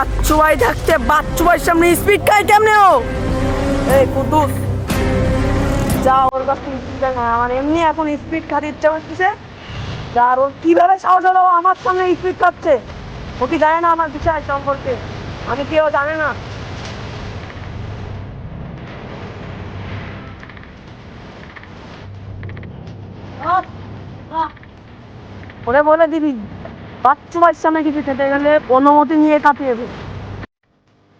বাচ্চু ভাই থাকতে বাচ্চু ভাইয়ের সামনে স্পিড খায় কেমনে ও? এই কুদ্দুস, যা ওর কাছ থেকে স্পিড না, আমার এমনি এখন স্পিড খাতে ইচ্ছা করতেছে। যা, আর ওর কিভাবে সাহস হলো ও আমার সামনে স্পিড খাচ্ছে? ও কি জানে না আমার বিষয় সম্পর্কে? আমি কেউ জানে না। ওরে বলে দিবি বাচ্চু ভাইয়ের সামনে কিছু খেতে গেলে অনুমতি নিয়ে কাটিয়ে দেবে।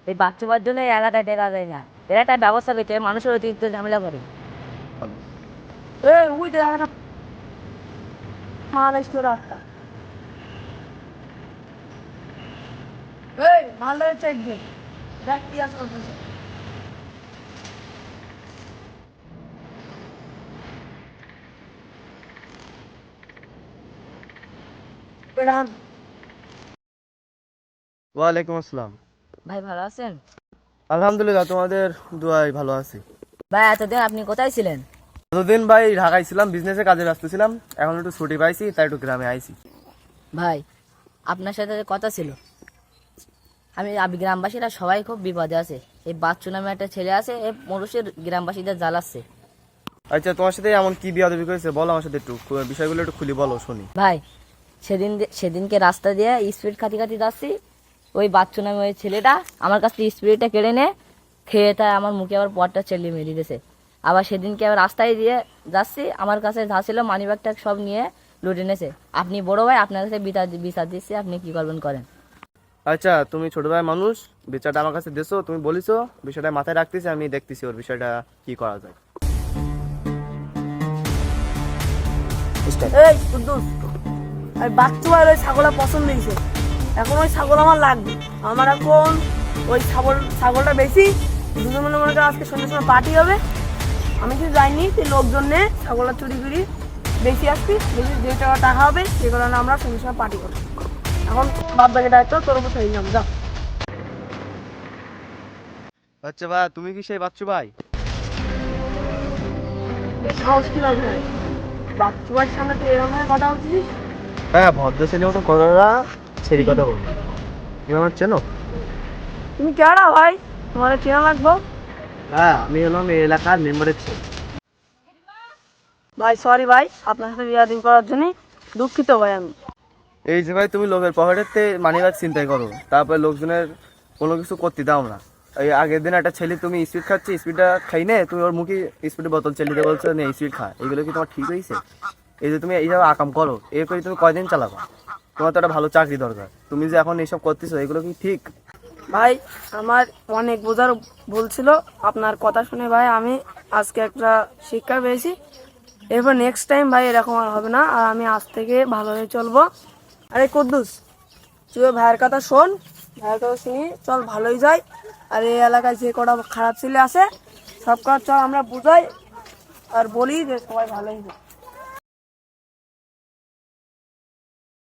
এই বাচ্চার জন্য এই এলাকায় টেকা যায় না। এর একটা ব্যবস্থা পেতে মানুষের অতিরিক্ত ঝামেলা করে। ওই দেখ একটা মানুষ তো রাস্তা। এই ভালো চেক দে, দেখ কি আছে ওর কাছে। বেড়ান। ওয়ালাইকুম আসসালাম। ভাই ভালো আছেন? আলহামদুলিল্লাহ, তোমাদের দোয়ায় ভালো আছি। ভাই এতদিন আপনি কোথায় ছিলেন? এতদিন ভাই ঢাকায় ছিলাম, বিজনেসে কাজে ব্যস্ত ছিলাম। এখন একটু ছুটি পাইছি, তাই একটু গ্রামে আইছি। ভাই আপনার সাথে কথা ছিল। আমি গ্রামবাসীরা সবাই খুব বিপদে আছে। এই বাচ্চু নামে একটা ছেলে আছে, এই মানুষের গ্রামবাসীদের জ্বালাচ্ছে। আচ্ছা, তোমার সাথে এমন কি বিয়াদবি করেছে বলো, আমার সাথে একটু বিষয়গুলো একটু খুলি বলো শুনি। ভাই সেদিনকে রাস্তা দিয়ে স্পিড খাতি খাতি যাচ্ছি, ওই বাচ্চু নামে ওই ছেলেটা আমার কাছ থেকে স্পিডটা কেড়ে নে খেয়ে তাই আমার মুখে আবার পটটা চেলিয়ে মেরে দিয়েছে। আবার সেদিনকে আবার রাস্তায় দিয়ে যাচ্ছি, আমার কাছে যা ছিল মানি ব্যাগটা সব নিয়ে লুটে এনেছে। আপনি বড় ভাই, আপনার কাছে বিচার দিচ্ছি, আপনি কি করবেন করেন। আচ্ছা, তুমি ছোট ভাই মানুষ, বিচারটা আমার কাছে দেছো, তুমি বলিছো, বিষয়টা মাথায় রাখতেছি, আমি দেখতেছি ওর বিষয়টা কি করা যায়। এই কুদ্দুস, ওই বাচ্চু ভাইয়ের ওই ছাগলটা পছন্দ হয়েছে। এখন ওই ছাগল আমার লাগবে। আমার এখন ওই ছাগলটা বেশি। দুজন মনে মনে করো আজকে সন্ধ্যের সময় পার্টি হবে। আমি কিছু যাইনি, সেই লোকজন নিয়ে ছাগলটা চুরি করি বেশি আসছি। বেশি যে টাকা হবে সে কারণে আমরা সন্ধ্যের সময় পার্টি করবো। এখন বাদ বাকি দায়িত্ব তোর উপর ছেড়ে দিলাম, যা। আচ্ছা ভাই, তুমি কি সেই বাচ্চু ভাই? সাহস কি লাগবে? বাচ্চু ভাইয়ের সামনে তুই এরকম ভাবে কথা বলছিস? হ্যাঁ, ভদ্র ছেলে মতো কথা ছেড়ি কথা বলি। তুমি আমার চেনো? তুমি কেডা ভাই? তোমার চেনা লাগবো? হ্যাঁ, আমি হলাম এই এলাকার মেম্বারের ছেলে। ভাই সরি ভাই, আপনার সাথে বিয়াদিন করার জন্য দুঃখিত ভাই আমি। এই যে ভাই, তুমি লোকের পকেটেতে মানিব্যাগ চিন্তাই করো, তারপরে লোকজনের কোনো কিছু করতে দাও না। এই আগের দিন একটা ছেলে তুমি স্পিড খাচ্ছি, স্পিডটা খাই নে তুমি ওর মুখে স্পিডের বোতল চেলিতে বলছো নে স্পিড খা। এগুলো কি তোমার ঠিক হয়েছে? এই যে তুমি এইভাবে আকাম করো, এর করে তুমি কয়দিন চালাবা? তোমার তো একটা ভালো চাকরি দরকার, তুমি যে এখন এইসব করতেছো এগুলো কি ঠিক? ভাই আমার অনেক বোঝার ভুল ছিল। আপনার কথা শুনে ভাই আমি আজকে একটা শিক্ষা পেয়েছি। এরপর নেক্সট টাইম ভাই এরকম আর হবে না, আর আমি আজ থেকে ভালো হয়ে চলবো। আরে কুদ্দুস, তুই ভাইয়ের কথা শোন, ভাইয়ের কথা শুনি চল ভালোই যাই। আর এই এলাকায় যে কটা খারাপ ছেলে আছে সব কটা চল আমরা বুঝাই আর বলি যে সবাই ভালোই যায়।